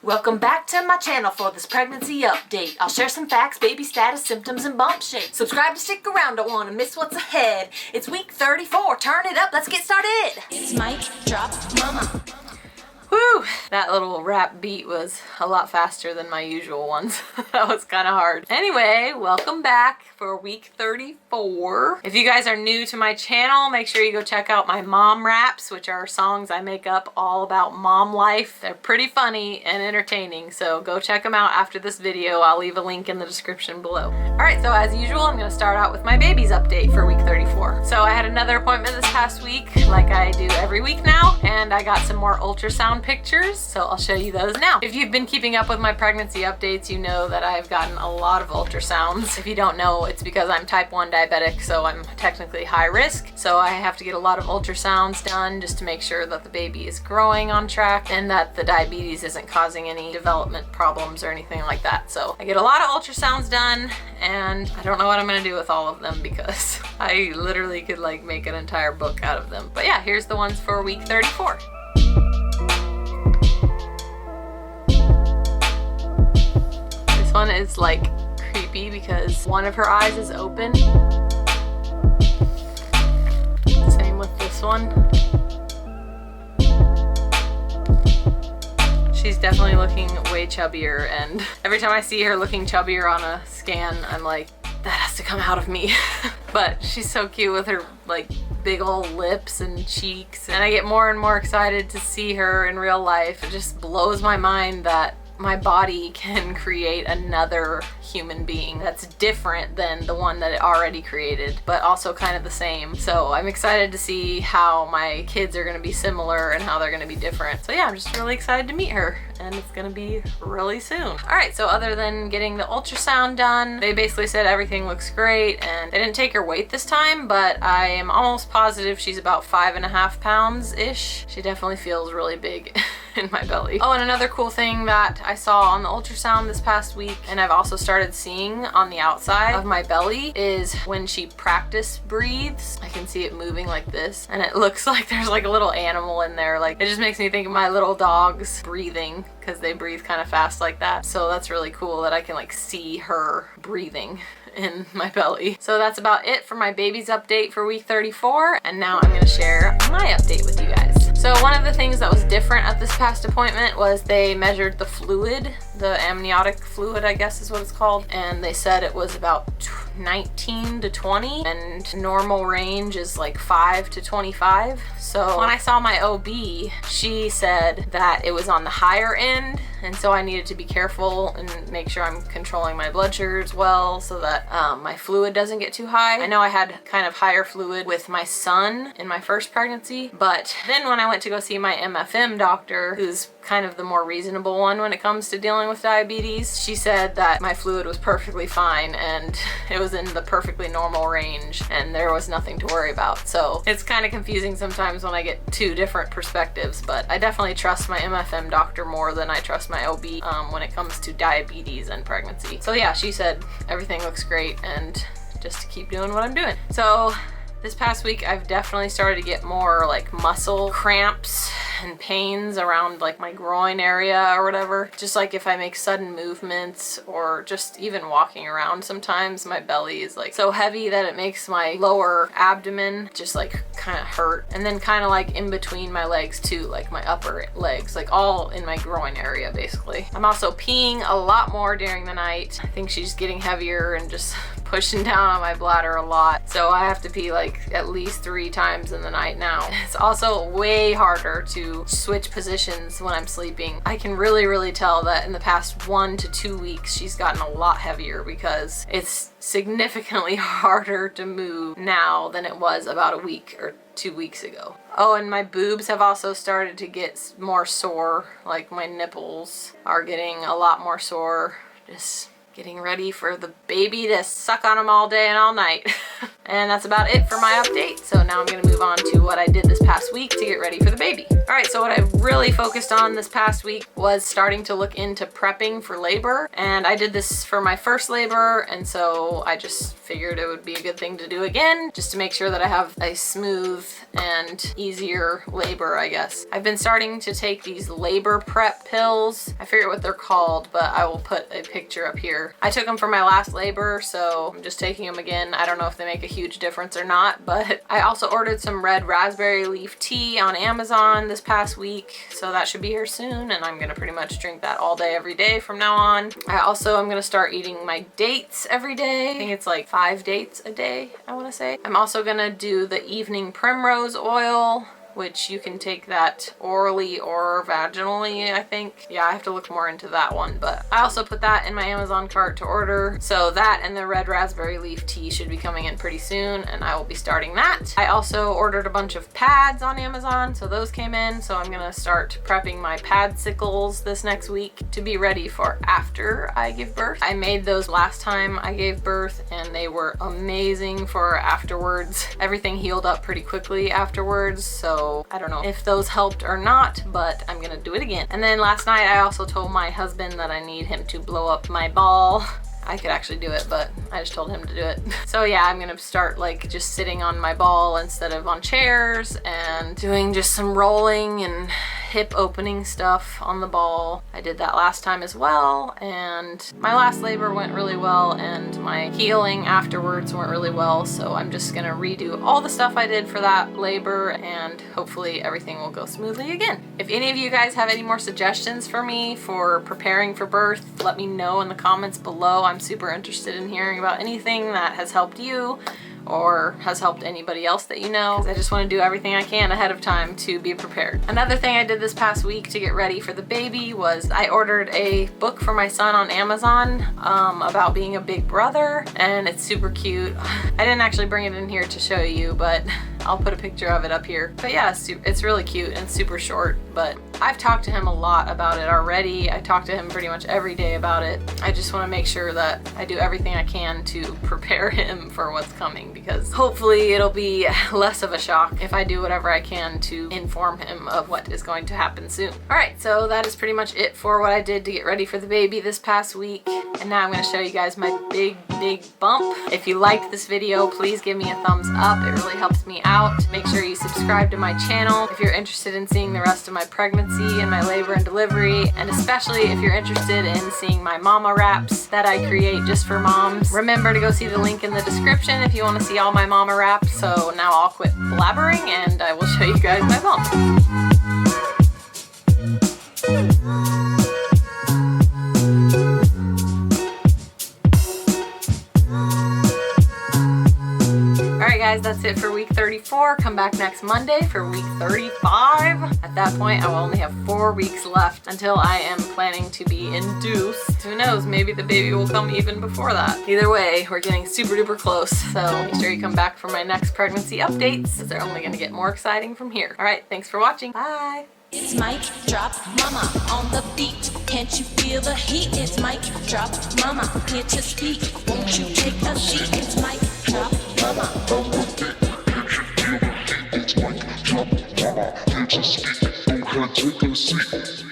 Welcome back to my channel for this pregnancy update. I'll share some facts, baby status, symptoms, and bump shape. Subscribe to stick around, don't want to miss what's ahead. It's week 34, turn it up, let's get started. It's Mic Drop Mama. Whew, that little rap beat was a lot faster than my usual ones. That was kind of hard. Anyway, welcome back for week 34. If you guys are new to my channel, make sure you go check out my mom raps, which are songs I make up all about mom life. They're pretty funny and entertaining, so go check them out after this video. I'll leave a link in the description below. Alright, so as usual, I'm going to start out with my baby's update for week 34. So I had another appointment this past week, like I do every week now, and I got some more ultrasound pictures, so I'll show you those now. If you've been keeping up with my pregnancy updates, you know that I've gotten a lot of ultrasounds. If you don't know, it's because I'm type 1 diabetic, so I'm technically high risk. So I have to get a lot of ultrasounds done just to make sure that the baby is growing on track and that the diabetes isn't causing any development problems or anything like that. So I get a lot of ultrasounds done, and I don't know what I'm gonna do with all of them because I literally could like make an entire book out of them. But yeah, here's the ones for week 34. This one is like creepy because one of her eyes is open. Same with this one. She's definitely looking way chubbier, and every time I see her looking chubbier on a scan, I'm like, that has to come out of me. But she's so cute with her like big old lips and cheeks, and I get more and more excited to see her in real life. It just blows my mind that my body can create another human being that's different than the one that it already created, but also kind of the same. So I'm excited to see how my kids are gonna be similar and how they're gonna be different. So yeah, I'm just really excited to meet her, and it's gonna be really soon. All right, so other than getting the ultrasound done, they basically said everything looks great, and they didn't take her weight this time, but I am almost positive she's about 5.5 pounds-ish. She definitely feels really big in my belly. Oh, and another cool thing that I saw on the ultrasound this past week, and I've also started seeing on the outside of my belly, is when she practice breathes, I can see it moving like this, and it looks like there's like a little animal in there. Like, it just makes me think of my little dogs breathing, because they breathe kind of fast like that. So that's really cool that I can like see her breathing in my belly. So that's about it for my baby's update for week 34, and now I'm going to share my update with you guys. So one of the things that was different at this past appointment was they measured the fluid, the amniotic fluid, I guess is what it's called, and they said it was about 19 to 20, and normal range is like 5 to 25. So when I saw my OB, she said that it was on the higher end, and so I needed to be careful and make sure I'm controlling my blood sugars well so that my fluid doesn't get too high. I know I had kind of higher fluid with my son in my first pregnancy, but then when I went to go see my MFM doctor, who's kind of the more reasonable one when it comes to dealing with diabetes, she said that my fluid was perfectly fine and it was in the perfectly normal range and there was nothing to worry about. So it's kind of confusing sometimes when I get two different perspectives, but I definitely trust my MFM doctor more than I trust my OB when it comes to diabetes and pregnancy. So yeah, she said everything looks great and just to keep doing what I'm doing. So this past week, I've definitely started to get more like muscle cramps and pains around like my groin area or whatever. Just like if I make sudden movements or just even walking around, sometimes my belly is like so heavy that it makes my lower abdomen just like kind of hurt. And then kind of like in between my legs too, like my upper legs, like all in my groin area basically. I'm also peeing a lot more during the night. I think she's getting heavier and just pushing down on my bladder a lot. So I have to pee like at least 3 times in the night now. It's also way harder to switch positions when I'm sleeping. I can really tell that in the past 1 to 2 weeks she's gotten a lot heavier because it's significantly harder to move now than it was about a week or 2 weeks ago. Oh, and my boobs have also started to get more sore. Like my nipples are getting a lot more sore. Just getting ready for the baby to suck on them all day and all night. And that's about it for my update. So now I'm gonna move on to what I did this past week to get ready for the baby. All right, so what I really focused on this past week was starting to look into prepping for labor. And I did this for my first labor, and so I just figured it would be a good thing to do again, just to make sure that I have a smooth and easier labor, I guess. I've been starting to take these labor prep pills. I forget what they're called, but I will put a picture up here. I took them for my last labor, so I'm just taking them again. I don't know if they make a huge difference or not, but I also ordered some red raspberry leaf tea on Amazon this past week, so that should be here soon, and I'm gonna pretty much drink that all day every day from now on. I also am gonna start eating my dates every day. I think it's like 5 dates a day, I want to say. I'm also gonna do the evening primrose oil, which you can take that orally or vaginally, I think. Yeah, I have to look more into that one, but I also put that in my Amazon cart to order. So that and the red raspberry leaf tea should be coming in pretty soon, and I will be starting that. I also ordered a bunch of pads on Amazon, so those came in. So I'm gonna start prepping my padsicles this next week to be ready for after I give birth. I made those last time I gave birth, and they were amazing for afterwards. Everything healed up pretty quickly afterwards, so I don't know if those helped or not, but I'm gonna do it again. And then last night I also told my husband that I need him to blow up my ball. I could actually do it, but I just told him to do it. So yeah, I'm gonna start like just sitting on my ball instead of on chairs and doing just some rolling and hip opening stuff on the ball. I did that last time as well, and my last labor went really well, and my healing afterwards went really well, so I'm just gonna redo all the stuff I did for that labor, and hopefully everything will go smoothly again. If any of you guys have any more suggestions for me for preparing for birth, let me know in the comments below. I'm super interested in hearing about anything that has helped you or has helped anybody else that you know. I just want to do everything I can ahead of time to be prepared. Another thing I did this past week to get ready for the baby was I ordered a book for my son on Amazon about being a big brother, and it's super cute. I didn't actually bring it in here to show you, but I'll put a picture of it up here. But yeah, it's really cute and super short, but I've talked to him a lot about it already. I talk to him pretty much every day about it. I just want to make sure that I do everything I can to prepare him for what's coming, because hopefully it'll be less of a shock if I do whatever I can to inform him of what is going to happen soon. All right, so that is pretty much it for what I did to get ready for the baby this past week. And now I'm going to show you guys my big bump. If you liked this video, please give me a thumbs up. It really helps me out. Make sure you subscribe to my channel if you're interested in seeing the rest of my pregnancy and my labor and delivery, and especially if you're interested in seeing my mama wraps that I create just for moms. Remember to go see the link in the description if you want to see all my mama wraps. So now I'll quit blabbering and I will show you guys my bump. Guys, that's it for week 34. Come back next Monday for week 35. At that point, I will only have 4 weeks left until I am planning to be induced. Who knows, maybe the baby will come even before that. Either way, we're getting super duper close, so make sure you come back for my next pregnancy updates, because they're only going to get more exciting from here. All right, thanks for watching. Bye. It's mic drop mama on the beat. Can't you feel the heat? It's mic drop mama here to speak. Won't you take a seat? It's mic drop mama on the beat. Can't you feel the heat? It's mic drop mama here to speak. Go ahead, take a seat.